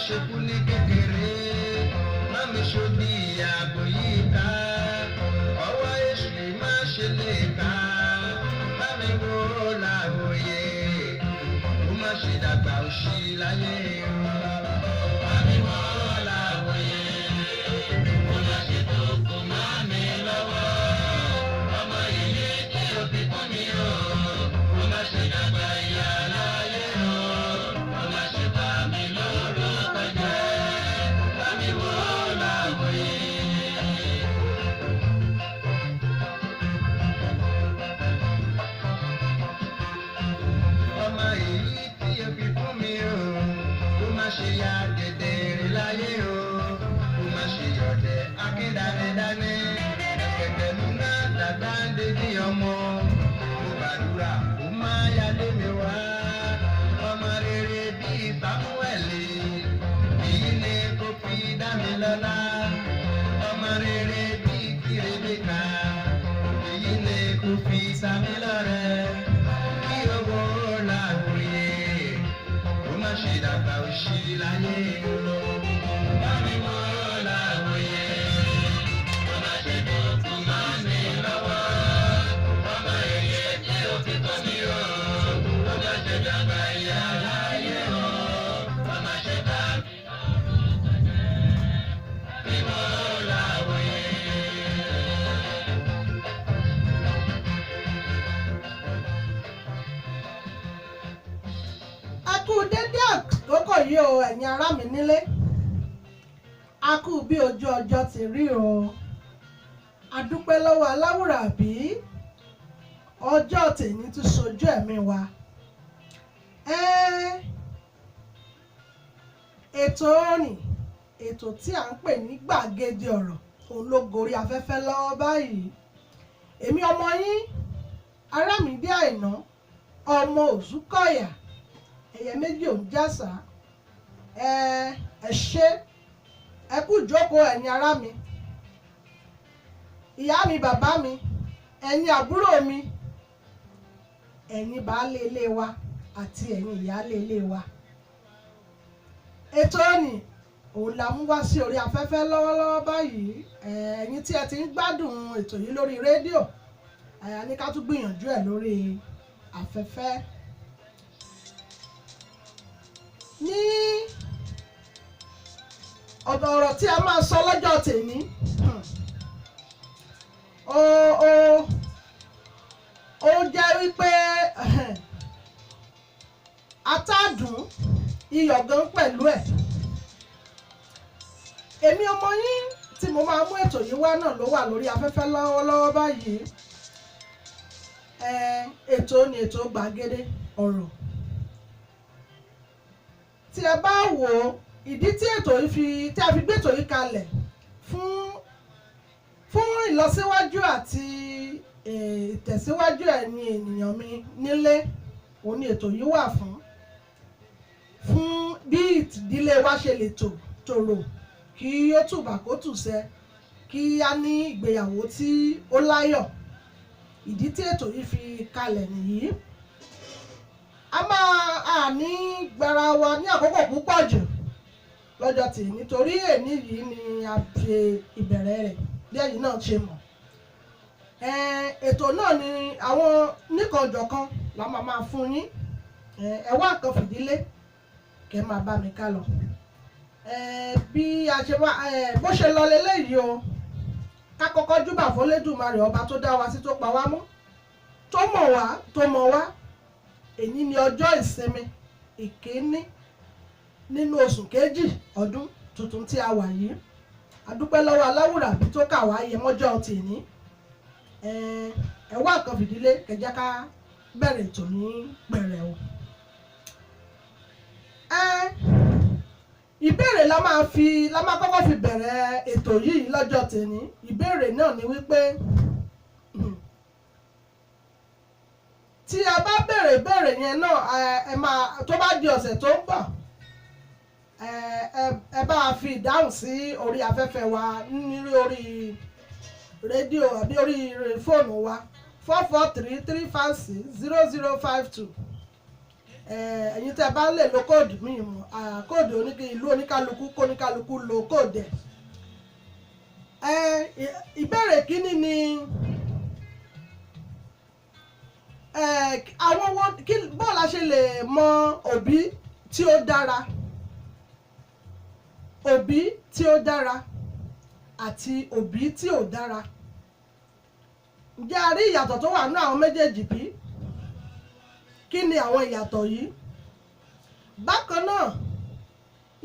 ṣe kú ní kékeré má mi ṣòdì ààbò yìí ká ọwọ́ èṣù má ṣe lè ká bá mi wò láwòye kó má ṣe dàgbà òṣì láyé bá mi wò láwòye kó má ṣe tó kó má mi lọ́wọ́ ọmọ yìí tí ó fi kún mi o kó má ṣe dàgbà ìyá láyé o kó má ṣe bá mi lórúkọ jẹ́ bá mi wò láwòye. Ọmọ èyí tí o fi fún mi o kó má ṣe ya dèdèrè láyé o kó má ṣe yọ̀dẹ̀ akédanidání ẹ̀kẹ̀kẹ̀ lúná dàgbà ń dédé ọmọ mo gbàdúrà kó má yálé mi wá ọmọ rere bíi Sámúẹ́lì èyí ni kò fi dá mi lọ́lá ọmọ rere bíi ti Rèbékà èyí ni kò fi sá mi lọ́rẹ kí owó láwòye kó má ṣe dàgbà òṣì láyé o bá mi wò láwòye kó má ṣe dòkú má mi lọ́wọ́ ọmọ èyí tí ó fi kọ́ mi o kó má ṣe dàgbà ìyá láyé o kó má ṣe bá mi lórúkọ jẹ́ bí wò láwòye. A kú dédé àkókò yìí o ẹ̀yin ará mi nílé a kú bí ojú ọjọ́ ti rí o a dúpẹ́ lọ́wọ́ Aláwùrábí ọjọ́ tèmi tún sojú ẹ̀mí wa ètò orin ètò tí à ń pè ní gbàgede ọ̀rọ̀ òun ló gorí afẹ́fẹ́ lọ́wọ́ báyìí èmi ọmọ yín Àràmídé Àìná ọmọ Òzúkọ̀yà ẹyẹ méjì ò ń jàsà ẹ ṣé ẹ kú jókòó ẹ̀yin ará mi ìyá mi bàbá mi ẹ̀yin àbúrò mi ẹ̀yin baálé ilé wa àti ẹ̀yin ìyálé ilé wa ètò òní òun la mú wá sí orí afẹ́fẹ́ lọ́wọ́lọ́wọ́ báyìí ẹ̀yin tí ẹ ti ń gbádùn ètò yìí lórí rédíò àyà ní ká tún gbìyànjú ẹ̀ lórí afẹ́fẹ́. Ní ọ̀rọ̀ tí a máa sọ lọ́jọ́ tèmi ó jẹ́ wípé atádùn iyọ̀ gan pẹ̀lú ẹ̀ èmi ọmọ yín tí mo máa mú ètò yìí wá náà ló wà lórí afẹ́fẹ́ lọ́wọ́lọ́wọ́ báyìí ètò ni ètò gbàgede ọ̀rọ̀ tí ẹ bá wò ó ìdí tí ètò yìí tí a fi gbé ètò yìí kalẹ̀ fún ìlọsíwájú àti ìtẹ̀síwájú ẹ̀yin ènìyàn mi nílé òun ni ètò yìí wà fún bí ìdílé wa ṣe lè tòrò kí ó tùbà kó tùṣẹ kí a ní ìgbéyàwó tí ó láyọ̀ ìdí tí ètò yìí fi kalẹ̀ nìyí. A máa ní gbára wa ní àkókò púpọ̀ jù lọ́jọ́ tí nítorí èní yìí ni a ṣe ìbẹ̀rẹ̀ rẹ̀ bí ẹ̀yin náà ṣe mọ̀ ètò náà ni àwọn níkanjọ̀kan la máa fún yín ẹ wá nǹkan fìdílé kẹ́ máa bá mi ká lọ bí a ṣe wá bó ṣe lọ leléyìí o ká kọ́kọ́ júbà f'Olódùmarè ọba tó dá wa sí tó pa wá mọ́ tó mọ̀ wá èyí ni ọjọ́ ìsinmi ìkíní nínú oṣù kejì ọdún tuntun tí a wà yìí a dúpẹ́ lọ́wọ́ Aláwùrábí tó kà wá yẹ mọ́jọ́ tèmi ẹ wá nǹkan fìdílé kẹjá ká bẹ̀rẹ̀ ètò ní pẹ̀rẹ̀ o. Ìbéèrè la máa kọ́kọ́ fi bẹ̀rẹ̀ ètò yìí lọ́jọ́ tèmi ìbéèrè náà ni wípé tí a bá béèrè yẹn náà tó bá di ọ̀sẹ̀ tó ń bọ̀ ẹ bá fi ìdáhùn sí orí afẹ́fẹ́ wa ní orí rédíò àbí orí fóònù wa 443-356-0052 ẹ̀yin tẹ́ bá lè lo kóòdù mi mọ̀ kóòdù ìlú oníkálukú kóníkálukú lo kóòdù ìbéèrè kínní ni àwọn bọ́ọ̀lù a ṣe lè mọ òbí tí ó dára àti òbí tí ò dára. Ǹjẹ́ a rí ìyàtọ̀ tó wà ní àwọn méjèèjì bí? Kí ni àwọn ìyàtọ̀ yìí? Bákan náà,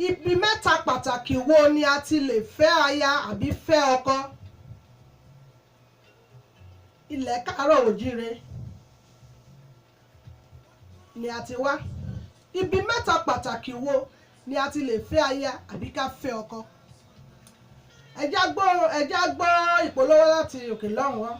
ibi mẹ́ta pàtàkì wo ni a ti lè fẹ́ aya àbí fẹ́ ọkọ? Ilẹ̀ Káàárọ̀ Oòjíire ni a ti wá. Ibi mẹ́ta pàtàkì wo ni a ti lè fẹ́ aya àbí ká fẹ́ ọkọ? Ẹ já gbọ́ ìpolówó láti òkè lọ́hùn wá.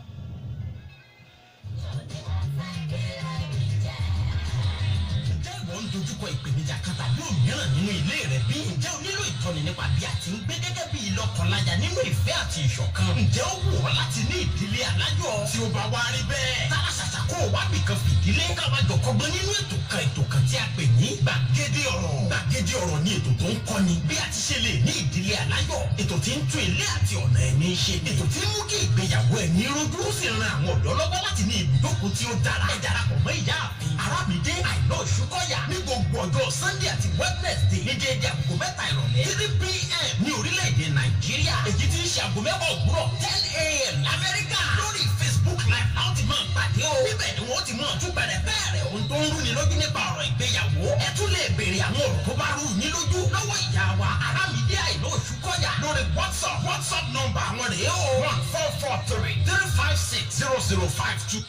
Dojúkọ ìpèníjà kan tàbí òmíràn nínú ilé rẹ bí? Ǹjẹ́ o nílò ìtọ́ni nípa bí a ti ń gbé gẹ́gẹ́ bí lọ́kọláya nínú ìfẹ́ àti ìṣọ̀kan? Ǹjẹ́ ó wù ọ́ láti ní ìdílé aláyọ̀? Tí ó bá wá rí bẹ́ẹ̀, tara ṣàṣà kó o wá bìkan fìdílé káwá jọ kọ́gbọ́n nínú ètò kan tí a pè ní Gbàgede Ọ̀rọ̀. Gbàgede Ọ̀rọ̀ ni ètò tó ń kọ́ni bí a ti ṣe lè ní ìdílé aláyọ̀. Ètò tí ń tún ilé àti ọ̀nà ẹni ṣe. Ètò tí ń mú kí ìgbéyàwó ẹni rojú ó sì ran àwọn ọ̀dọ́ lọ́wọ́ láti ní ibùdókọ̀ tí ó dára. Ẹ darapọ̀ mọ́ Ìyáàfin Arámidé Àìná Òṣùkọ́yà ní gbogbo ọjọ́ Sunday àti Wednesday ní déédéé aago 3 ìrọ̀lẹ́ 3 p.m. ní orílẹ̀-èdè Nàìjíríà. Èyí tí ń ṣe aago 10 òwúrọ̀ 10 a.m. l'Amẹ́ríkà. Lórí Facebook Live láwọn ti máa pàdé o. Níbẹ̀ ni wọ́n ti máa tún bẹ̀rẹ̀ ohun tó ń rúni lójú nípa ọ̀rọ̀ ìgbéyàwó. Ẹ tún lè béèrè àwọn ọ̀rọ̀ tó bá rú yín lójú lọ́wọ́ ìyá wa Arámidé Àìná Òṣùkọ́yà lórí WhatsApp nọ́mbà àwọn rèé o 1443 356 0052.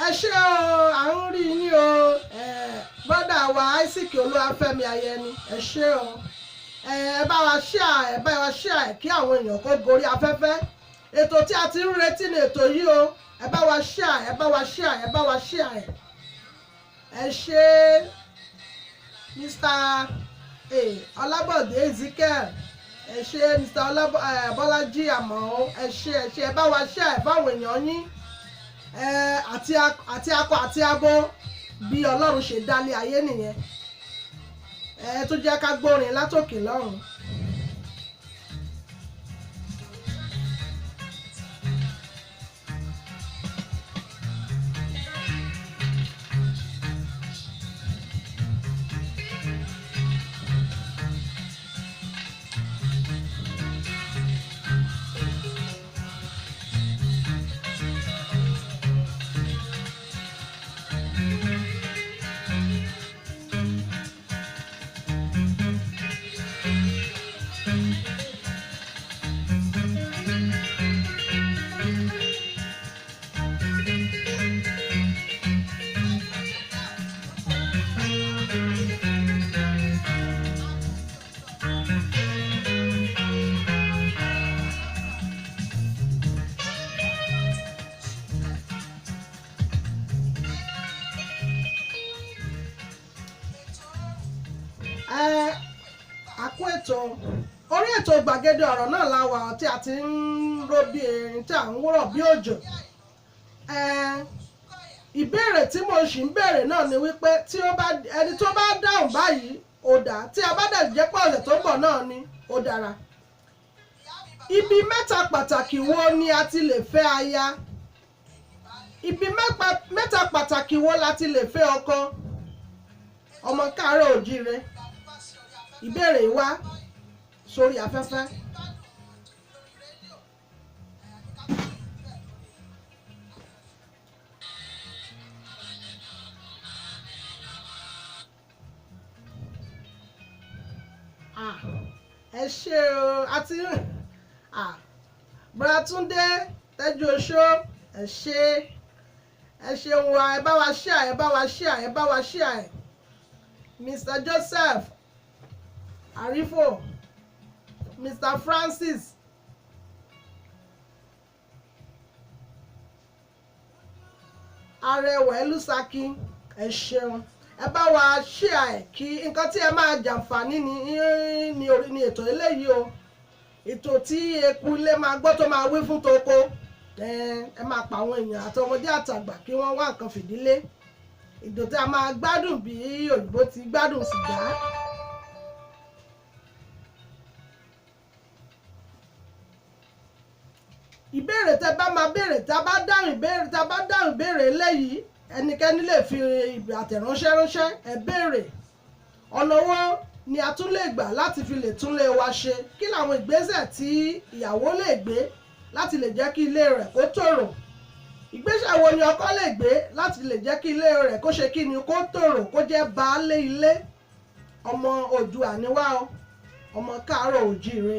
Ẹ ṣé o, à ń rí yín o, bọ́dà wa Isaac Olúwafẹ́mi Ayẹni, ẹ ṣé o, ẹ bá wa ṣíà kí àwọn èèyàn kó gorí afẹ́fẹ́. Ètò tí a ti ń retí ni ètò yìí o, ẹ bá wa ṣíà ẹ ṣé Mr. Ọlábọ̀dé Ezekiel, ẹ ṣé Mr. Bọ́lájí Àmọ́, ẹ ṣé ẹ bá wa ṣíà fáwọn èèyàn yín. Àti akọ àti abo bí Ọlọ́run ṣe dálé ayé nìyẹn. Tó jẹ́ ká gbórin látòkè lọ́run. Àkó ètò orí ètò Gbàgede Ọ̀rọ̀ náà la wà tí a ti ń ró bí erin tí à ń wúrọ̀ bí òjò. Ìbéèrè tí mo sì ń béèrè náà ni wípé ẹni tó bá dáhùn báyìí ó dá, tí a bá dẹ̀ jẹ́ pé ọ̀sẹ̀ tó ń bọ̀ náà ni ó dára. Ibi mẹ́ta pàtàkì wo ni a ti lè fẹ́ aya? Ibi mẹ́ta pàtàkì wo la ti lè fẹ́ ọkọ? Ọmọ Káàárọ̀ Oòjíire, ìbéèrè wá sórí afẹ́fẹ́. Ẹ ṣé o, àti Bùràtúndé Tẹ́jú Oṣó, ẹ ṣeun wa, ẹ bá wa ṣíà. Mr. Joseph Arifo, Mr. Francis, Arẹwà Ẹlúsàkí, ẹ ṣeun. Ẹ bá wa ṣíà kí nǹkan tí ẹ máa jàǹfààní ní ètò eléyìí o. Ètò tí eku ilé máa gbọ́ tó máa wí fún toko. Ẹ máa pa àwọn èèyàn àti ọmọdé àtàgbà kí wọ́n wá nǹkan fìdílé. ìdò tí a máa gbádùn bí òyìnbó ti gbádùn sìgá. ìbéèrè tẹ́ bá máa béèrè tá a bá dáhùn ìbéèrè eléyìí ẹnikẹ́ni lè fi àtẹ̀ránṣẹ́ ránṣẹ́ ẹ béèrè ọ̀nà wo ni a tún lè gbà láti fi lè túnlé wa ṣe, kí làwọn ìgbésẹ̀ tí ìyàwó lè gbé láti lè jẹ́ kí ilé rẹ̀ kó tòrò, ìgbésẹ̀ wo ni ọkọ lè gbé láti lè jẹ́ kí ilé rẹ̀ kó ṣe kí ni kó tòrò kó jẹ́ baálé ilé. ọmọ Oòduà ni wá o, ọmọ káàárọ̀ òjíire,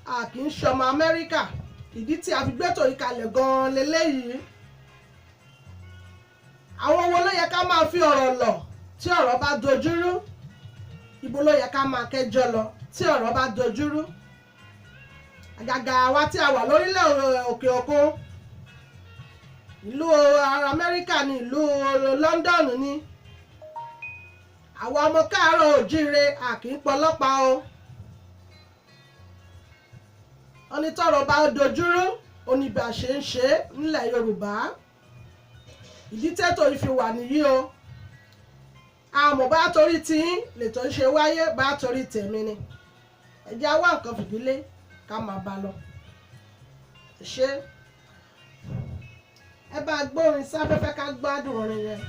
a kì í ṣọmọ Amẹ́ríkà. ìdí tí a fi gbétò yìí kalẹ̀ gan-an leléyìí. àwọn wo ló yẹ ká máa fi ọ̀rọ̀ lọ̀ tí ọ̀rọ̀ bá dojúrú? ibo ló yẹ ká máa kẹ́jọ́ lọ tí ọ̀rọ̀ bá dojúrú? àgàgà wa tí a wà lórílẹ̀ òkè òkun, ìlú Amẹ́ríkà ní ìlú London ní, àwa ọmọ káàárọ̀ òjíire a kì í pọlọ́pàá o. onítọ̀rọ̀ bá dojúrú oníbà ṣe ń ṣe nílẹ̀ Yorùbá. ìdí tẹ́tò ìfi wà nìyí o. àmọ́ bá torí tí lètò ń ṣe wáyé, bá torí tèmi ni. ẹ jẹ́ á wá nǹkan fìdílé ká máa bá lọ. ṣé ẹ bá gbórin sáfẹ́fẹ́ ká gbádùn orin yẹn.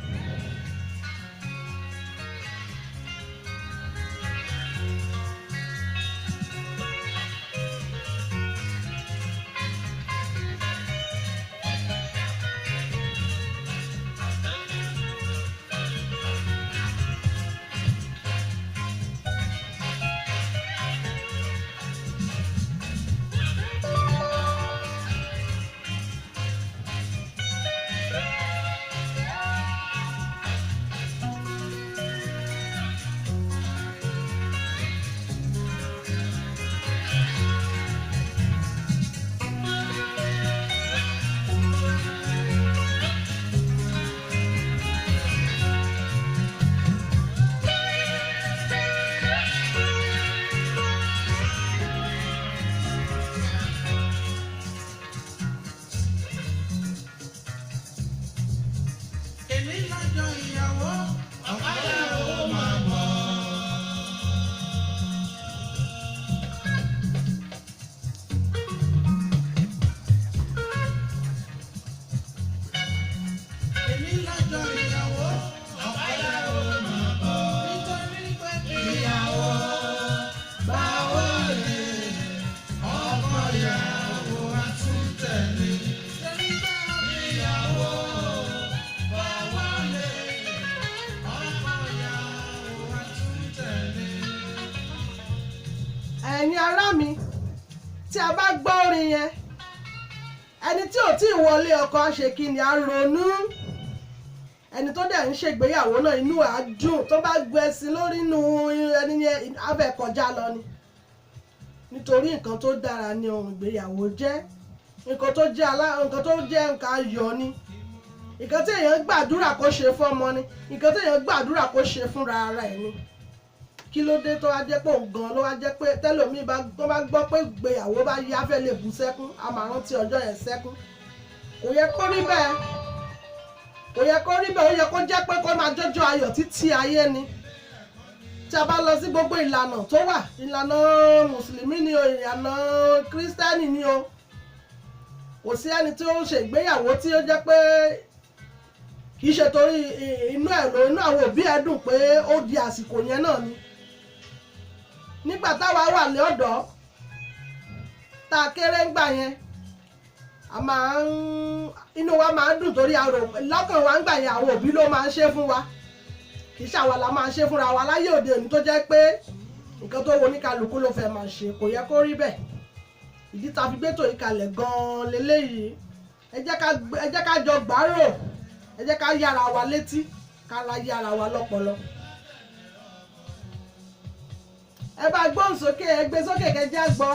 ẹ̀yin ará mi, tí a bá gbọ́ orin yẹn, ẹni tí ò tí ì wọlé ọkọ á ṣe kí ni á ronú. ẹni tó dẹ̀ ń ṣègbéyàwó náà inú á dùn, tó bá gbé sí lórí inú ẹni yẹn á fẹ́ kọjá lọ ni. nítorí nǹkan tó dára ni ohun ìgbéyàwó jẹ́, nǹkan tó jẹ́ nǹkan ayọ̀ ni, nǹkan tí èèyàn gbàdúrà kó ṣe fọ́mọ ni, nǹkan tí èèyàn gbàdúrà kó ṣe fúnra ara ẹ̀ ni. kí ló dé tó wá jẹ́ pé òun gan ló wá jẹ́ pé tẹ́lòmíì tó bá gbọ́ pé ìgbéyàwó bá yá fẹ́ lè bú sẹ́kún, a máa rántí ọjọ́ yẹn sẹ́kún. kò yẹ kó rí bẹ́ẹ̀, ó yẹ kó jẹ́ pé kó máa jọjọ́ ayọ̀ títí ayé ni. tí a bá lọ sí gbogbo ìlànà tó wà, ìlànà mùsùlùmí ni o, ìlànà kírísítẹ́nì ni o, kò sí ẹni tí ó ń ṣe ìgbéyàwó tí ó jẹ́ pé kì í ṣe torí inú àwọn òbí ẹ̀ dùn pé ó di àsìkò yẹn náà ni. nígbà táwa wà ní ọ̀dọ́ tá a kéré ń gbà yẹn, inú wa máa ń dùn torí lọ́kàn wa ń gbà yẹn àwọn òbí ló máa ń ṣe fún wa, kì í ṣàwa la máa ń ṣe fúnra wa láyé òde òní tó jẹ́ pé nǹkan tó wo oníkálukú ló fẹ́ máa ṣe. kò yẹ kó rí bẹ́ẹ̀. ìdí tá a fi gbétò ìkàlẹ̀ gan-an leléyìí. ẹ jẹ́ ká jọ gbárò, ẹ jẹ́ ká yára wa létí, ká la yára wa lọ́pọlọ. ẹ bá gbóhùn sókè, ẹ gbé sókè kẹjá gbọ́.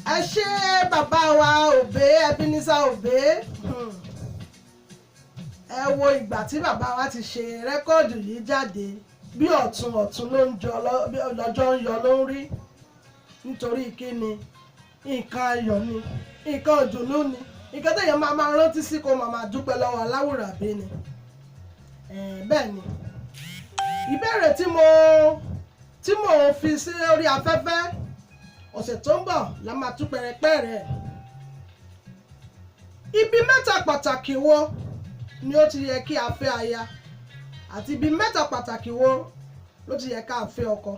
ẹ ṣé bàbá wa Òbé Ebenezer Òbé. Ẹ wo ìgbà tí bàbá wa ti ṣe rẹ́kọ́ọ̀dù yìí jáde bí ọ̀tún ló ń jọ lọ́jọ́ ń yọ ló ń rí nítorí kíni nǹkan ayọ̀ ni nǹkan ìdùnnú ni nǹkan téèyàn máa rántí sí kó máa dúpẹ́ lọ́wọ́ Aláwùrábí ni bẹ́ẹ̀ ni ìbéèrè tí mo fi sí orí afẹ́fẹ́ ọ̀sẹ̀ tó ń bọ̀ la máa tú pẹ̀rẹ̀pẹ̀rẹ̀ ibi mẹ́ta pàtàkì wo ni ó ti yẹ kí a fẹ́ aya àti ibi mẹ́ta pàtàkì wo ló ti yẹ ká fẹ́ ọkọ.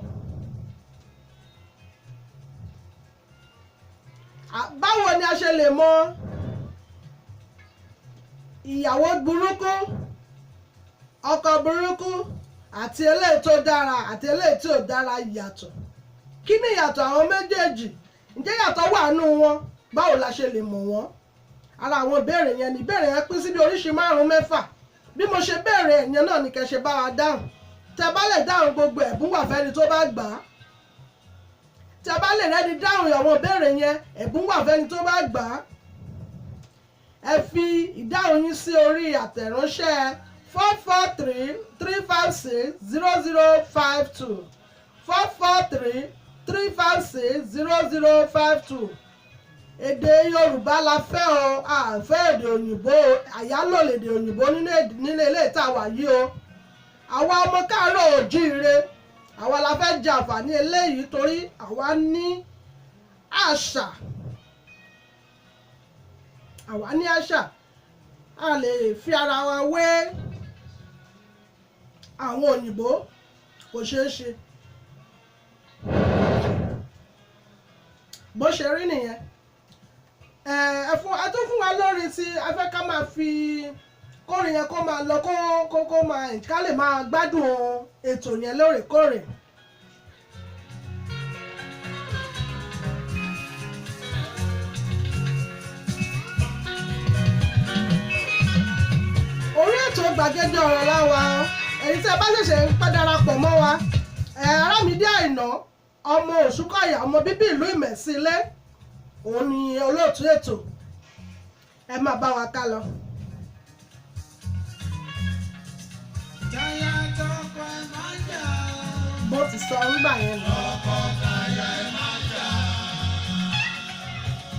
Báwo ni a ṣe lè mọ ìyàwó burúkú ọkọ burúkú àti eléyìí tó dára àti eléyìí tí ò dára yàtọ̀? Kí ni ìyàtọ̀ àwọn méjèèjì? Ǹjẹ́ ìyàtọ̀ wà nínú wọn? Báwo la ṣe lè mọ̀ wọ́n? Ara àwọn ìbéèrè yẹn ni ìbéèrè yẹn pín sí bí oríṣi 5-6 bí mo ṣe béèrè ẹ̀yẹn náà ni kẹ́ ṣe bá wa dáhùn. Tẹ́ bá lè dáhùn gbogbo ẹ̀bùn wà fẹ́ni tó bá gbà á. Tẹ́ bá lè rẹ́ni dáhùn àwọn ìbéèrè yẹn ẹ̀bùn wà fẹ́ni tó bá gbà á. Ẹ fi ìdáhùn yín sí orí àtẹ̀ránṣẹ́ 443-356-0052 443-356-0052. Èdè Yorùbá la fẹ́ o, a fẹ́ èdè òyìnbó, àyálò èdè òyìnbó nílé ilé ìtawà yìí o. Àwa ọmọ káàárọ̀ oòjíire, àwa la fẹ́ jẹ àǹfààní eléyìí torí àwa ní àṣà. A lè fi ara wa wé àwọn òyìnbó, kò ṣeé ṣe. Bó ṣe rí nìyẹn. Ẹ tún fún wa lórí tí a fẹ́ ká máa fi kórin yẹn kó máa lọ kó máa ká lè máa gbádùn ètò yẹn lóòrèkóòrè. Orí ètò gbàgede ọ̀rọ̀ láwa ẹ̀yin tí ẹ bá ṣẹ̀ṣẹ̀ ń darapọ̀ mọ́ wa Àràmídé Àìná ọmọ Òṣùkọ̀yà ọmọ bíbí ìlú Ìmẹ̀sílé òun ni olóòtú ètò. Ẹ máa bá wa ká lọ. Bó ti sọ nígbà yẹn lọ. Tọkọtaya ẹ má jà.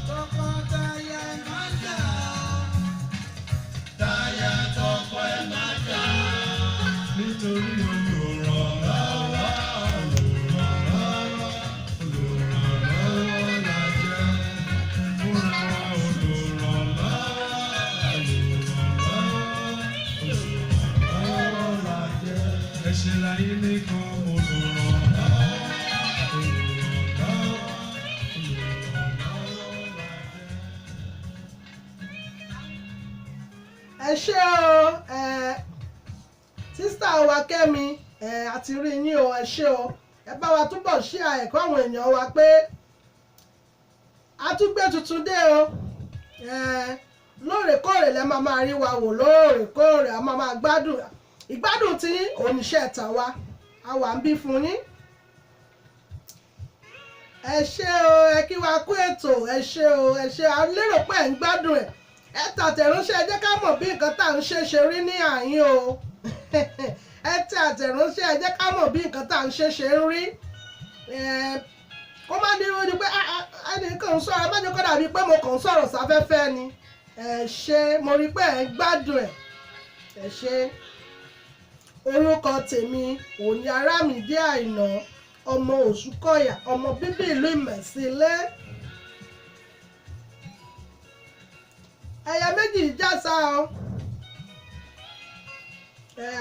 Tọkọtaya ẹ má jà. Táyà tọkọ ẹ má jà. Nítorí olùrànlọ́wọ́ la jẹ́. Fúnra wa olùrànlọ́wọ́ la jẹ́. Ẹ ṣe láyé nìkan ẹ ṣé o sísítà wa Kẹ́mi àti rí yín o ẹ ṣé o ẹ bá wa túbọ̀ ṣí ẹ̀kọ́ àwọn èèyàn wa pé a tún gbé tuntun dé o lóòrèkóòrè lẹ máa rí wa wò lóòrèkóòrè a máa gbádùn ìgbádùn tí oníṣẹ́ ta wa a wà ń bí fún yín. Ẹ ṣé o ẹ kí wa kú ètò ẹ ṣé o ẹ ṣé a lérò pé ẹ ń gbádùn ẹ̀. Ẹ tàtẹ̀ránṣẹ́ ẹ jẹ́ ká mọ̀ bí nǹkan tá à ń ṣe rí ní àyín o. Ẹ tẹ àtẹ̀ránṣẹ́ ẹ jẹ́ ká mọ̀ bí nǹkan tá à ń ṣe ń rí. Kó má dúró ni pé ẹnì kan ń sọ̀rọ̀ ẹ má jẹ́ kó dàbí pé mo kàn ń sọ̀rọ̀ sáfẹ́fẹ́ ni. Ẹ ṣé mo rí pé ẹ ń gbádùn ẹ̀. Ẹ ṣé. Orúkọ tèmi òní Àràmídé Àìná ọmọ Òṣùkọ̀yà ọmọ bíbí ìlú Ìmẹ̀sílé. Ẹyẹ méjì jásá o.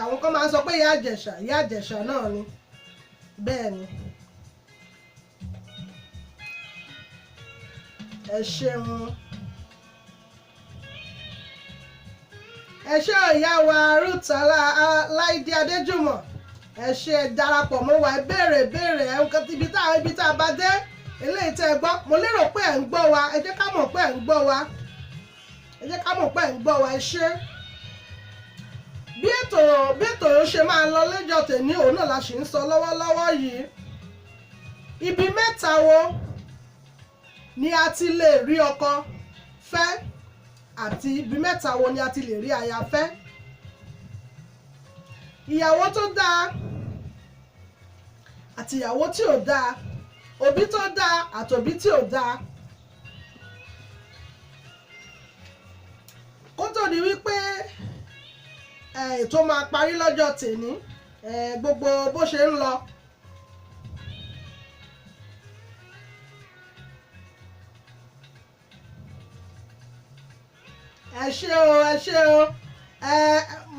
Àwọn kan máa ń sọ pé ìyá Ìjẹ̀ṣà náà ni bẹ́ẹ̀ ni. Ẹ ṣeun. Ẹ ṣé ìyá wa Ruth Láìdé Adéjùmọ̀ ẹ ṣé darapọ̀ mọ́ wa ẹ béèrè nǹkan ibi tá a bá dé eléyìí tẹ́ ẹ gbọ́ mo lérò pé ẹ ń gbọ́ wa ẹ jẹ́ ká mọ̀ pé ẹ ń gbọ́ wa. Ẹ jẹ́ ká mọ̀ pé ẹ̀ ń gbọ́ wa ẹ ṣé. Bí ètò ṣe máa lọ lọ́jọ́ tèmi òun náà la ṣì ń sọ lọ́wọ́lọ́wọ́ yìí. Ibi mẹ́ta wo ni a ti lè rí ọkọ fẹ́ àti ibi mẹ́ta wo ni a ti lè rí aya fẹ́. Ìyàwó tó dáa àti ìyàwó tí ò dáa, òbí tó dáa àti òbí tí ò dáa. Kó tó di wípé ètò máa parí lọ́jọ́ tèmi, gbogbo bó ṣe ń lọ. Ẹ ṣé o,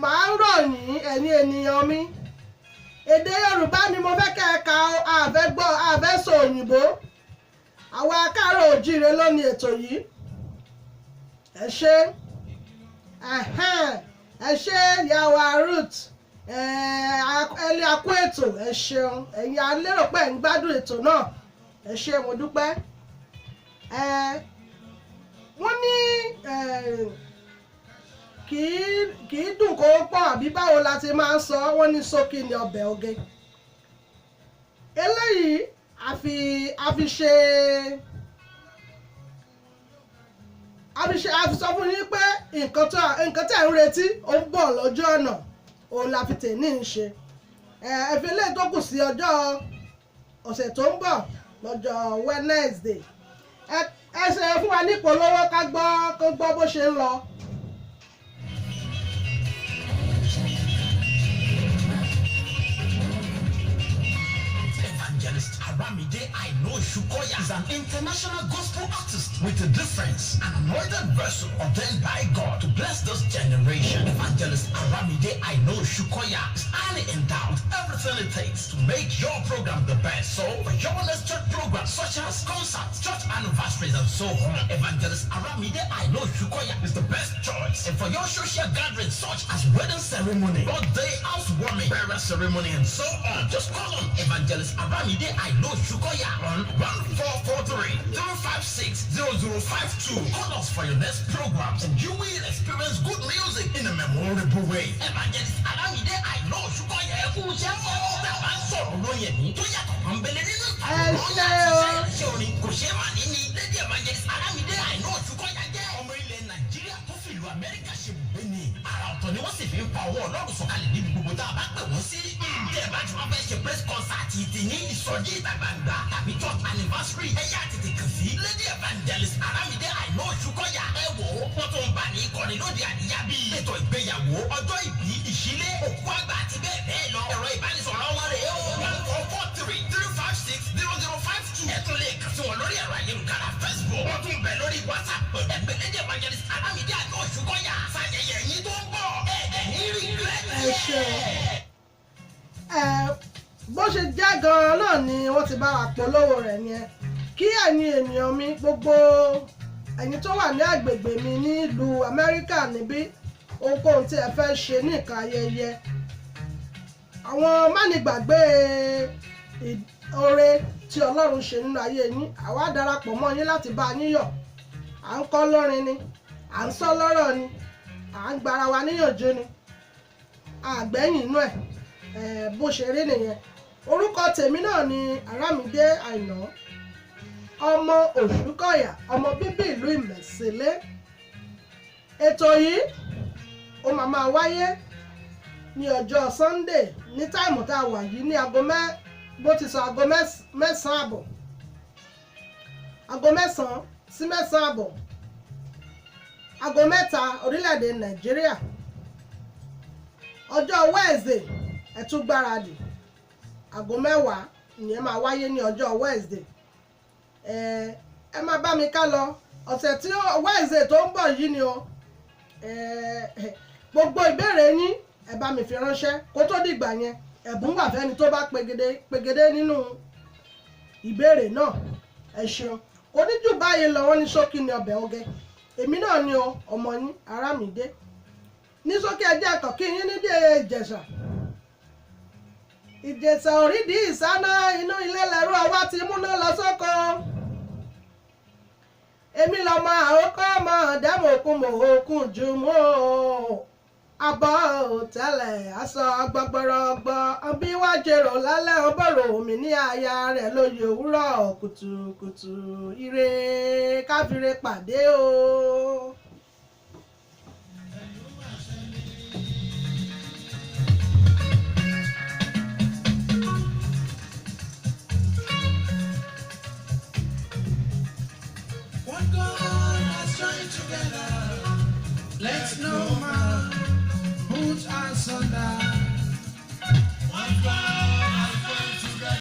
màá rọ̀ yín ẹ̀yin ènìyàn mi. Èdè Yorùbá ni mo fẹ́ kẹ́ ẹ kà ó, àfẹ́ sọ òyìnbó. Àwa káàárọ̀ oòjíire ló ní ètò yìí. Ẹ ṣé. Ẹ ṣé ìyàwó Ruth, ẹlẹ́ akú ètò, ẹ ṣeun. Ẹ̀yin alérò pé ń gbádùn ètò náà, ẹ ṣé mo dúpẹ́. Wọ́n ní kì í dùn kó pọ̀ àbí báwo la ti máa ń sọ, wọ́n ní ṣókí ni ọbẹ̀ oge. Eléyìí a fi sọ fún yín pé nǹkan tẹ̀ ń retí ó ń bọ̀ lọ́jọ́ ọ̀nà, òun la fi tèmi ń ṣe. Ẹ̀fẹ̀ lè tó kù sí ọjọ́ ọ̀sẹ̀ tó ń bọ̀ lọ́jọ́ Wednesday. Ẹ ṣe fún wa ní ìpolówó ká gbọ́ bó ṣe ń lọ. Evangelist Aramide Aino Shukoya is an international gospel artist with a difference, an anointed vessel ordained by God to bless this generation. Evangelist Aramide Aino Shukoya is highly endowed with everything it takes to make your program the best. So, for your next church programs such as concerts, church anniversaries, and so on, Evangelist Aramide Aino Shukoya is the best choice. And for your social gatherings such as wedding ceremony, birthday, housewarming, burial ceremony, and so on, just call on Evangelist Aramide Aino Shukoya on 1443-356-0052. Call us for your next programs and you will experience good music in a memorable way. Evangelist Aramide Aino Shukoya Amẹ́ríkà ṣe bùgbé ni àrà ọ̀tọ̀ ni wọ́n sì fi ń pa owó Ọlọ́run sọ̀kalẹ̀ níbi gbogbo tá a bá pè wọ́n sí. Tẹ́ ẹ bá ti wá fẹ́ ṣe press concert ti ní ìsọjí ìta gbangba tàbí church anniversary ẹ̀yà tètè kàn sí Lady Evangelist Aramide Aino Shukoya. Ẹ wò ó wọ́n tó ń bá ní ìkọ́ni lóde àríyá bíi ètò ìgbéyàwó, ọjọ́ ìbí, ìṣílé, òkú àgbà àti bẹ́ẹ̀ bẹ́ẹ̀ lọ. Ẹ̀rọ ìbánisọ̀rọ̀ wọn rèé o 1443-356-0052. Ẹ tún lè kàn sí wọn lórí ẹ̀rọ ayélujára Facebook. Wọ́n tún bẹ̀ lórí WhatsApp pẹ̀lú ẹgbẹ́ Lady Evangelist Aramide Aino Shukoya. Sáyẹyẹ yín tó ń bọ̀ ẹ̀ẹ́dẹ̀ ní bó ṣe jẹ́ gan-an náà ni wọ́n ti bá wa polówó rẹ̀ yẹn. Kí ẹ̀yin ènìyàn mi gbogbo ẹ̀yin tó wà ní agbègbè mi nílùú Amẹ́ríkà níbí, ohunkóhun tí ẹ fẹ́ ṣe ní nǹkan ayẹyẹ, àwọn mánigbàgbé oore tí Ọlọ́run ṣe nínú ayé yín, àwa darapọ̀ mọ́ yín láti bá yín yọ̀. À ń kọ́ lórin ni, à ń sọ lọ́rọ̀ ni, à ń gbara wa níyànjú ni, àgbẹ̀yìn inú ẹ̀ bó ṣe rí nìyẹn. Orúkọ tèmi náà ni Aramide Aino, ọmọ Òṣùkọ̀yà, ọmọ bíbí ìlú Ìmẹ̀sílẹ̀. Ètò yìí ó máa wáyé ní ọjọ́ Sunday ní táìmù tá a wà yìí ní bó ti sọ aago mẹ́sàn-án àbọ̀, aago 9 sí 9 àbọ̀, aago 3 orílẹ̀-èdè Nàìjíríà. Ọjọ́ Wednesday ẹ tún gbáradì, aago 10 ìyẹn máa wáyé ní ọjọ́ Wednesday. Ẹ máa bá mi ká lọ ọ̀sẹ̀ tí Wednesday tó ń bọ̀ yìí ni o. Gbogbo ìbéèrè yín ẹ bá mi fi ránṣẹ́ kó tó dìgbà yẹn. Ẹ̀bùn wà fẹ́ni tó bá pegedé nínú ìbéèrè náà. Ẹ ṣeun. Oníjù báyìí lọ wọ́n ní ṣókí ni ọbẹ̀ oge. Èmi náà ni o, ọmọ yín Aramide. Ní ṣókí ẹjẹ́ ẹ̀kọ́ kí yín nídìí Ìjẹ̀ṣà. Ìjẹ̀ṣà òrídìí ìsáná inú ilé lẹ́rú ọwá ti múná lọ sóko. Èmi lọ́mọ àwòkọ́ ọmọ ọ̀dẹ́mọ̀kún mọ̀ọ́kùn jù mọ́. abọ́ òtẹ́lẹ̀ aṣọ gbọgbọrọgbọ ọbí wá jèrò lálẹ́ ọbọ̀rọ̀ omi ní aya rẹ̀ lóye òwúrọ̀ kùtùkùtù ire káfíre pàdé o. What God has joined together, let's know.